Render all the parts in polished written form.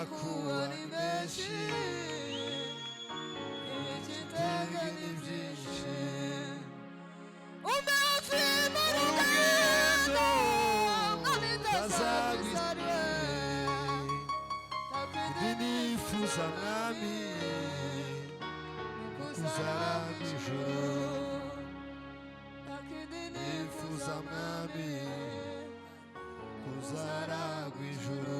kuwa ni menshi, ibitega ni byinshi. Umeuzima urugendo ntazagwisariwe, nifuza mwami kuzaragwa ijuru, nifuza mwami kuzaragwa ijuru.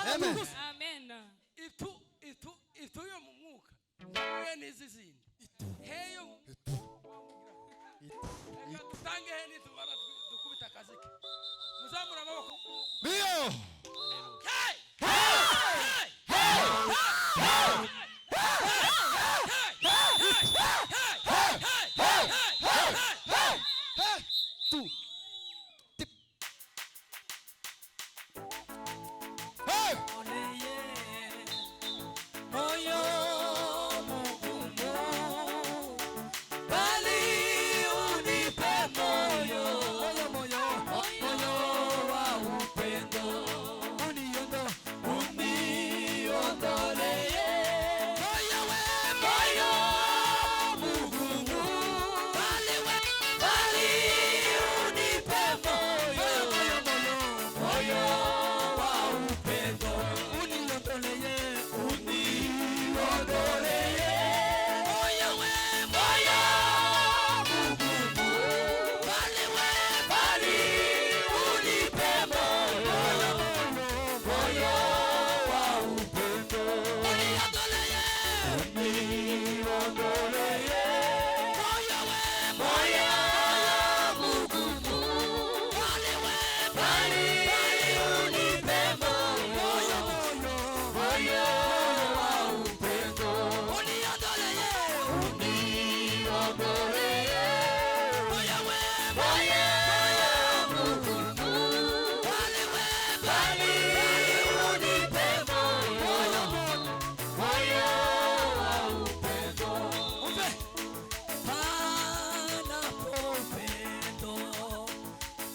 Amen. Itu yo mu mwuka ni zizindi heyo tutange heni tubara dukubita kazike muzamura amaboko Bio hey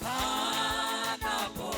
Pana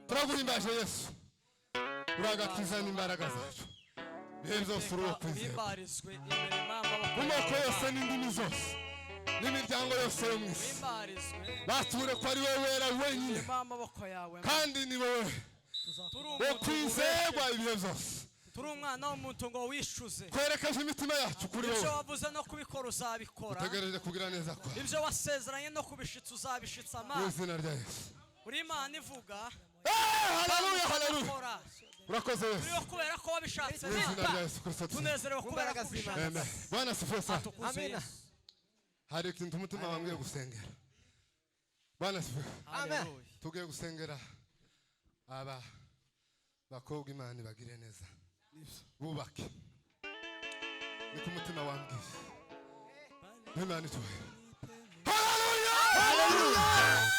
turaguhimbaje Yesu uragakiza n'imbaraga zacu bihe byose uri uwo kwizerwa mu moko yose n'indimi zose n'imiryango yose yo mu isi bature ko ari wowe wera wenyine kandi ni wowe wo kwizerwa ibihe byose turi umwana w'umuntu ngo wishuze twerekeje imitima yacu kuri wowe ibyo wavuze no kubikora uzabikora utegereje kugira neza kwawe ibyo wasezeranye no kubishitsa uzabishitsa mu Mana izina rya Yesu uri Imana ivuga haleluya haleluya urakoze Yesu turiho kubera ko wabishatse mu izina rya Yesu Kristo tunezerewe kubera ko ubishatse amen Bwana asifiwe sana amina hari ikintu umutima wambwiye gusengera Bwana asifiwe amen tugiye gusengera aba bakobwa Imana bagire neza bubake niko umutima wambwiye Imana ituwe haleluya haleluya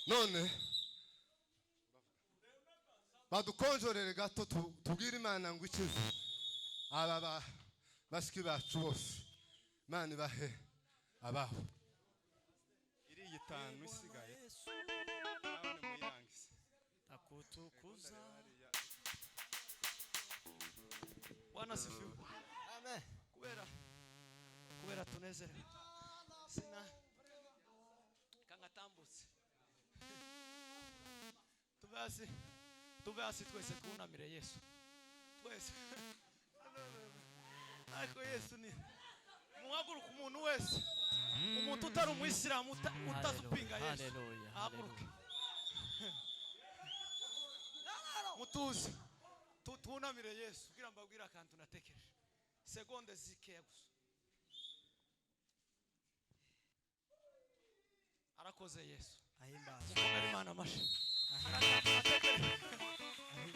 none badukonjorere gato tubwire Imana ngo ikize aba bashiki bacu bose Imana ibahe abaho iri yitanu isigaye nawe muyirangize akutukuza Bwana sifiwe amen kubera tunezerewe sina kangatambutse tuve hasi twese kunamire Yesu twese ariko Yesu ni muhaguruka umuntu wese umuntu utari umuyisilamu utazupinga Yesu Hallelujah. haguruke mutuze tunamire Yesu kugira mbabwira akantu natekereje segonde zikeya gusa arakoze Yesu Ahimbaza. mukomere Imana amashi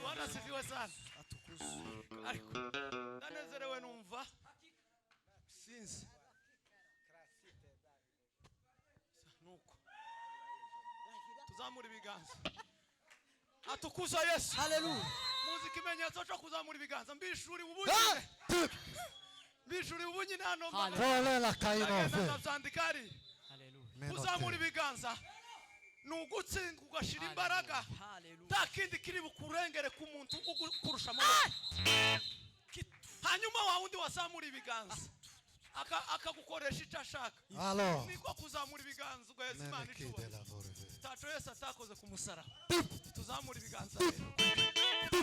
Bwana sifiwe sana Atukuzwe. ariko ndanezerewe numva sinzi nuko tuzamura ibiganza atukuza Yesu Hallelujah. muzi ikimenyetso cyo kuzamura ibiganza mbishuri ubunyi mbishuri ubunyi nano Vole la kainove. byandikari Hallelujah. kuzamura ibiganza nugutsindwa ugashira imbaraga Hallelujah. takindi kiri bukurengere ku muntu kurusha amaboko hanyuma wa wundi wazamura ibiganza akagukoresha icyo ashaka Alors, niko kuzamura ibiganza ugaheza Imana Meneki de icyubahiro la Vorve. taco Yesu atakoze ku musaraba tuzamura ibiganza rero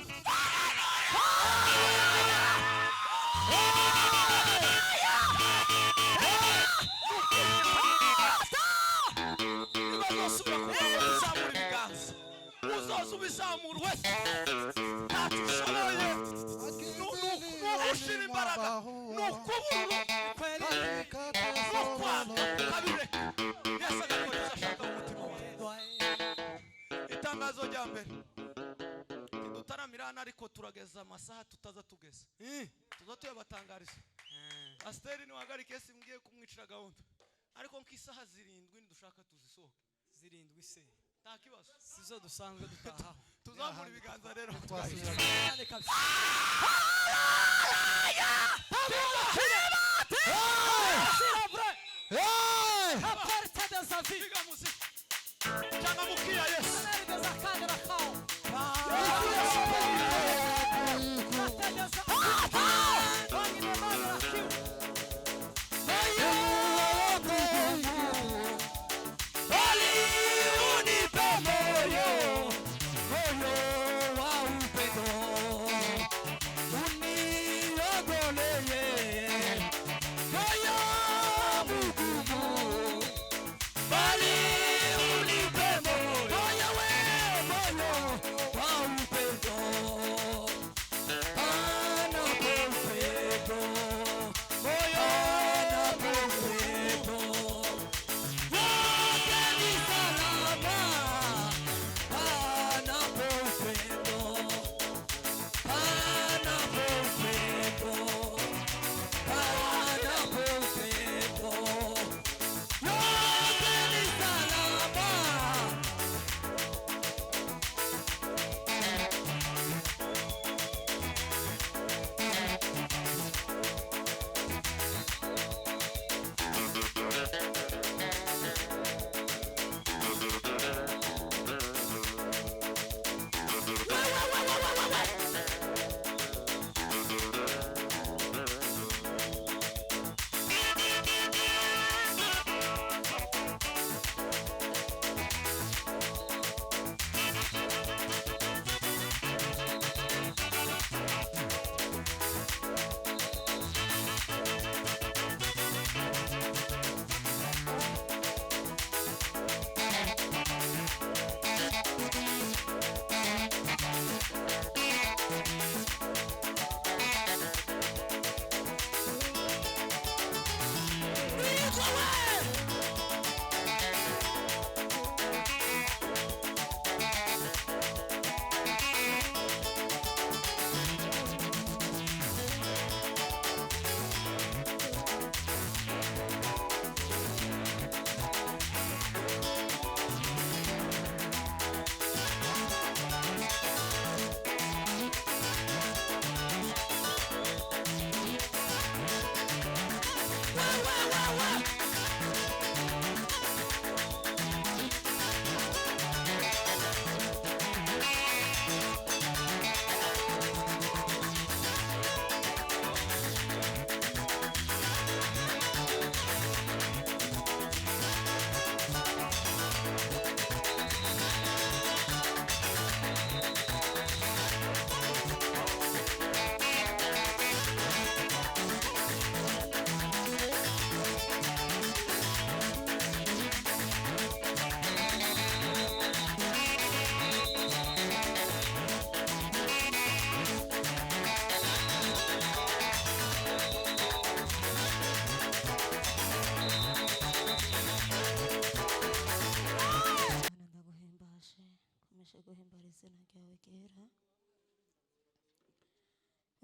uzamura ibiganza uzoza ubizamura wese ntacyo ushoboye nugushira imbaraga nukubura nukwanga ukabireka Yesu agakoresha ashaka mu mutima wawe itangazo rya mbere ntidutaramirana ariko turageza amasaha tutaza tugeza tuza tuyabatangariza Pasiteri niwahagarike Yesu mbwiye kumwicira gahunda ariko nk'isaha 7 dushaka tuzisohoke 7 se. nta kibazo Sizo dusanzwe dutahaho. tuzamura ibiganza rero Cyane kabisa. Hey! Aparte dessa vida. piga muziki cyangwa mukiya Yesu Canale dessa câmera calma. Até dessa. Vai me mandar aqui. Perdão.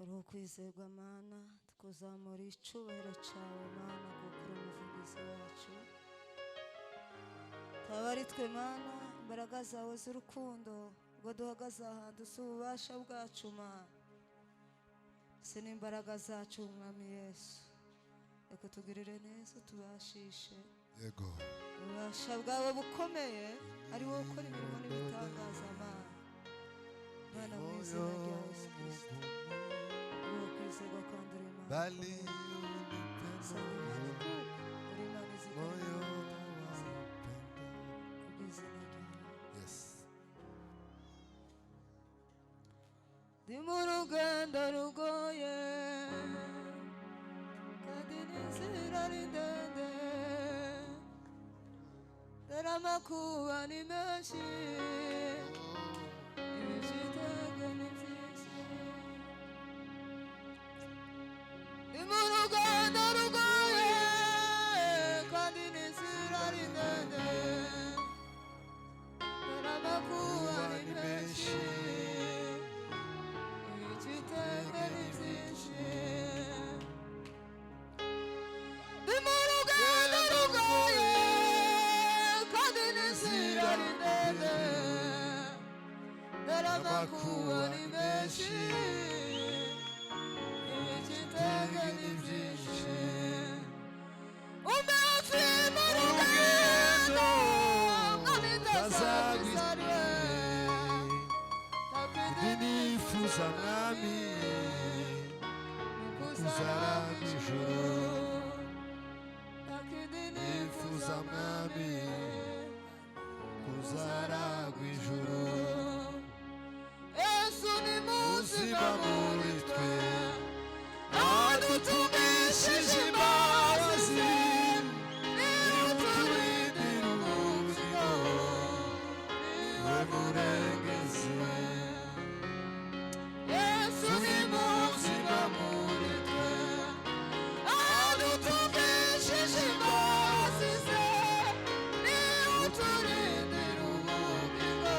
uri ukwizerwa mana tukuzamura icubahiro cawe mana kuko uri umuvugizi wacu taba ari twe mana imbaraga zawe z'urukundo ngo duhagaze ahantu si ububasha bwacu mana si n'imbaraga zacu mwami Yesu reka tugirire neza tubashishe yego ububasha bwawe bukomeye ari wowe ukora imirimo n'ibitangaza mana mana mu izina rya Yesu Kristo uri ukwizerwa kandi uri Imana bali sanga Imana kuko uri Imana izikora ibitangaza kubw'izina ryawe yes ndi mu rugendo rugoye kandi n'inzira ari ndende dore amakuba ni menshi ibicitege ni byinshi ndi mu rugendo rugoye kandi n'inzira ari ndende dore amakuba ni menshi ibicitege ni byinshi ndi mu rugendo rugoye kandi n'inzira ari ndende dore amakuba ni menshi ibicitege ni byinshi umunsi mu rugendo kandi ndasabisare nifuza mwami kuzara ijoro nifuza mwami kuzara ijoro Yesu ni muzima muri twe adutumishije imbabazi niuturindira ubuzima niwe murengezi Yesu ni muzima muri twe adutumishije imbabazi ze niuturindira ubugingo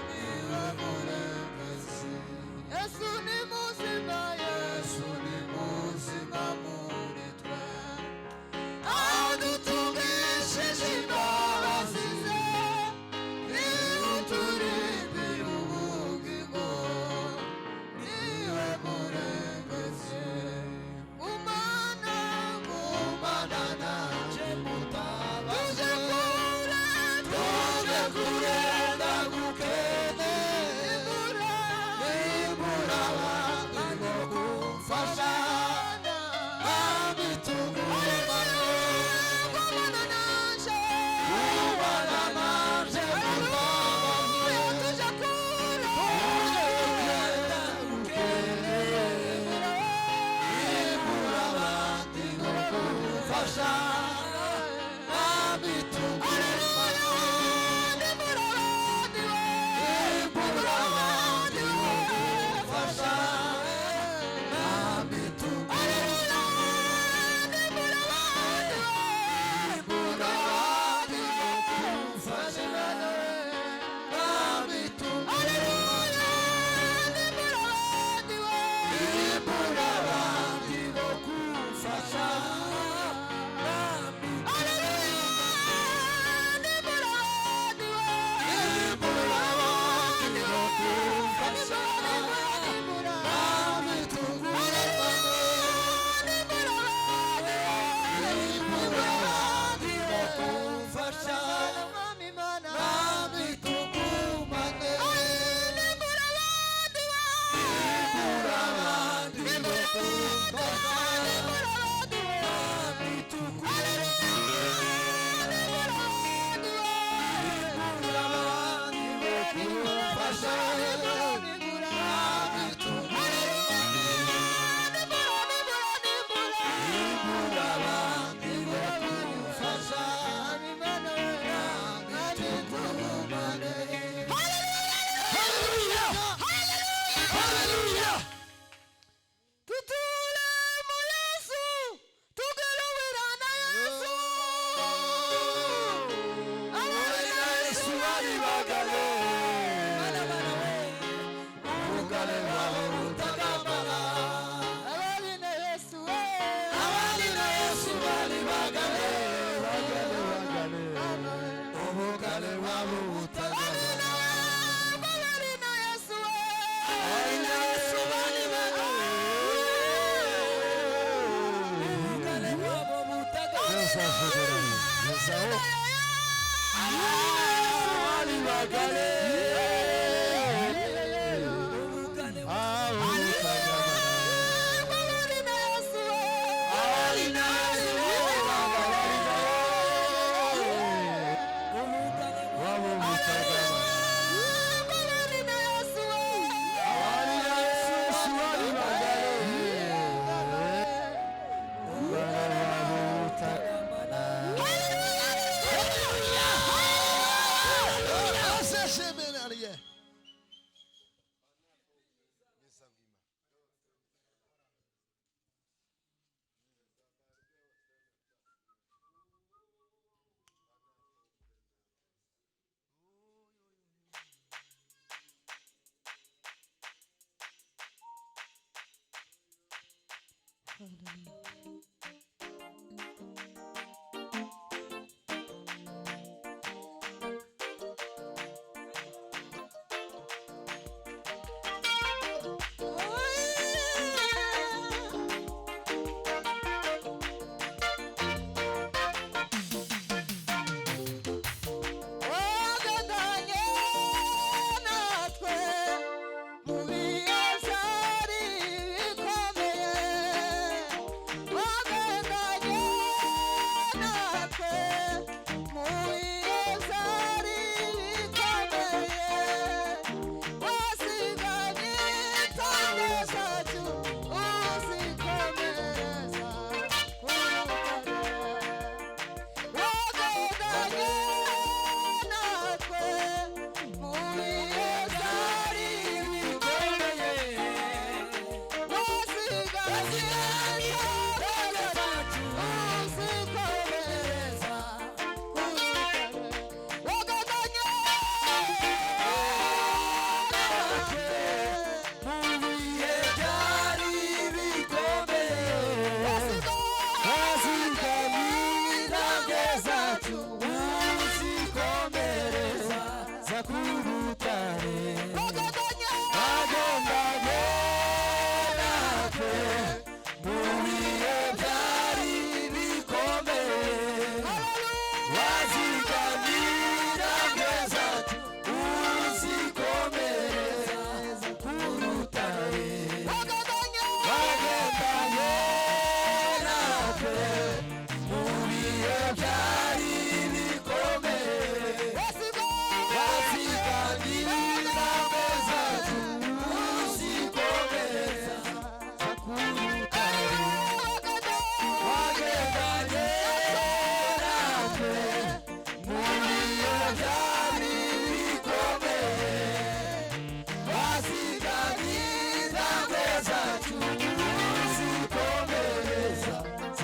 niwe murengezi Yesu ni muzima Yesu ni muzima muri twe adutumishije imbabazi ze niuturindira ubugingo niwe murengezi umana nanje mutabaze tuje kure ndagukene nibura abandi bo kumfasha abitunguma umana nanje mutabaze tuje kure ndagukene nibura abandi bo kumfasha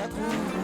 Sakura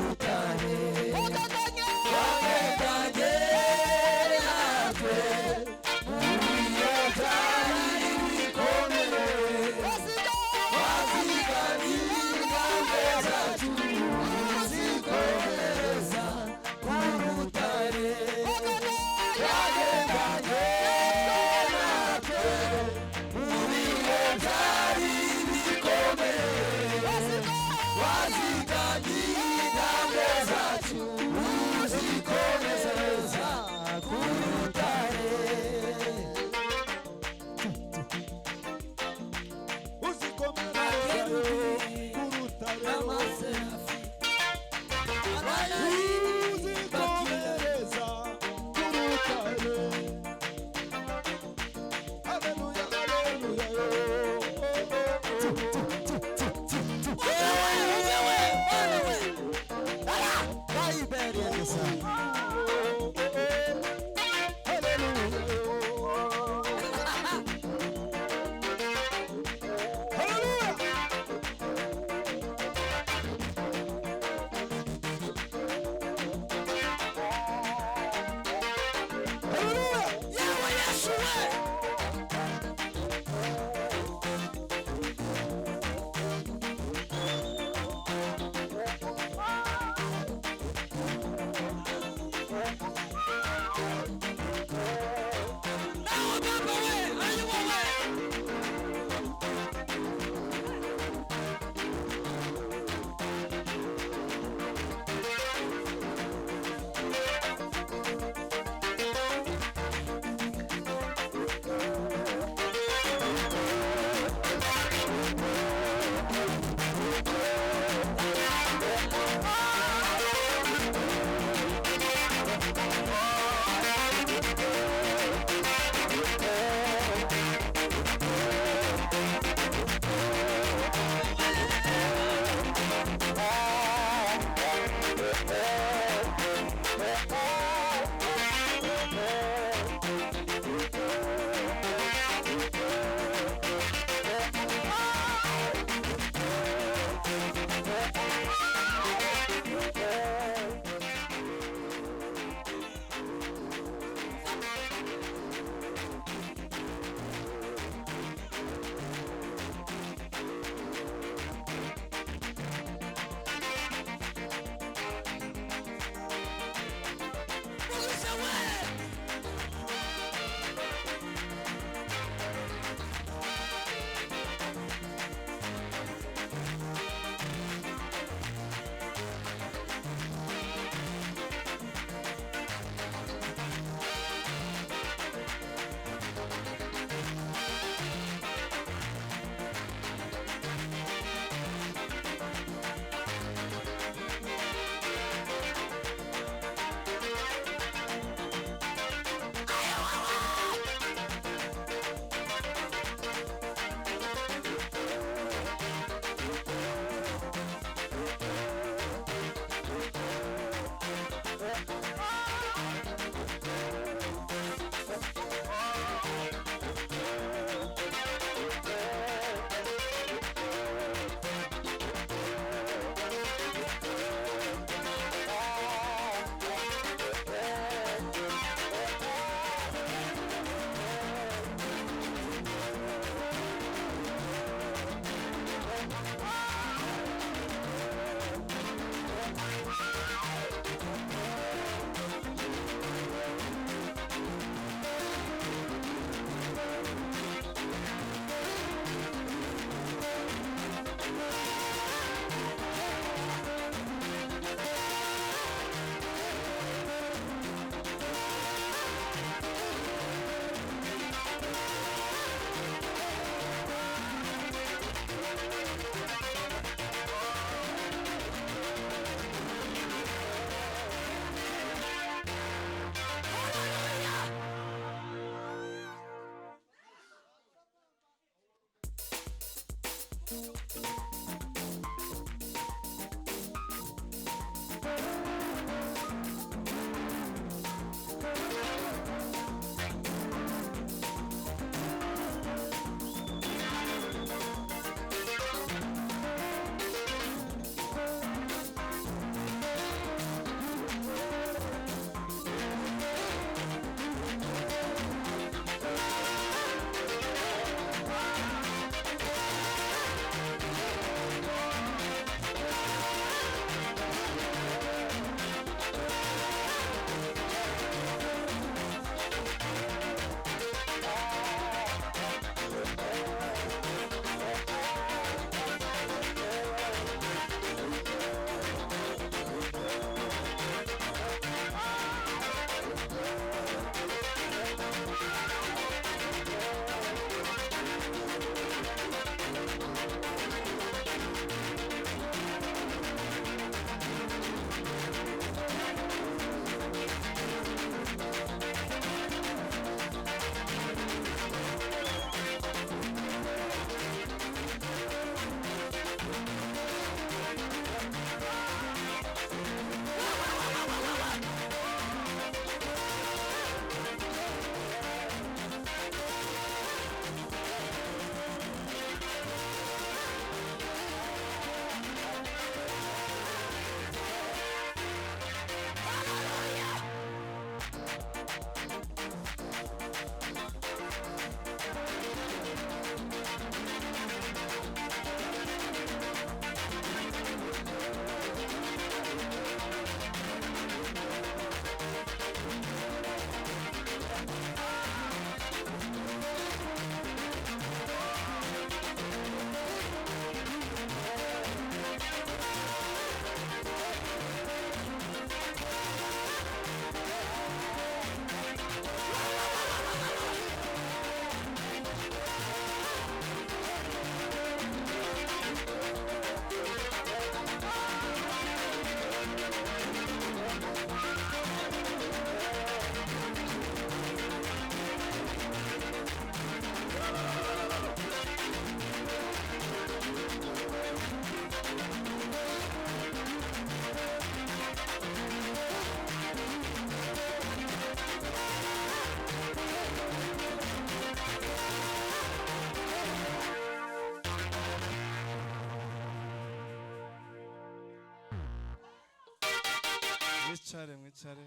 mwicare mwicare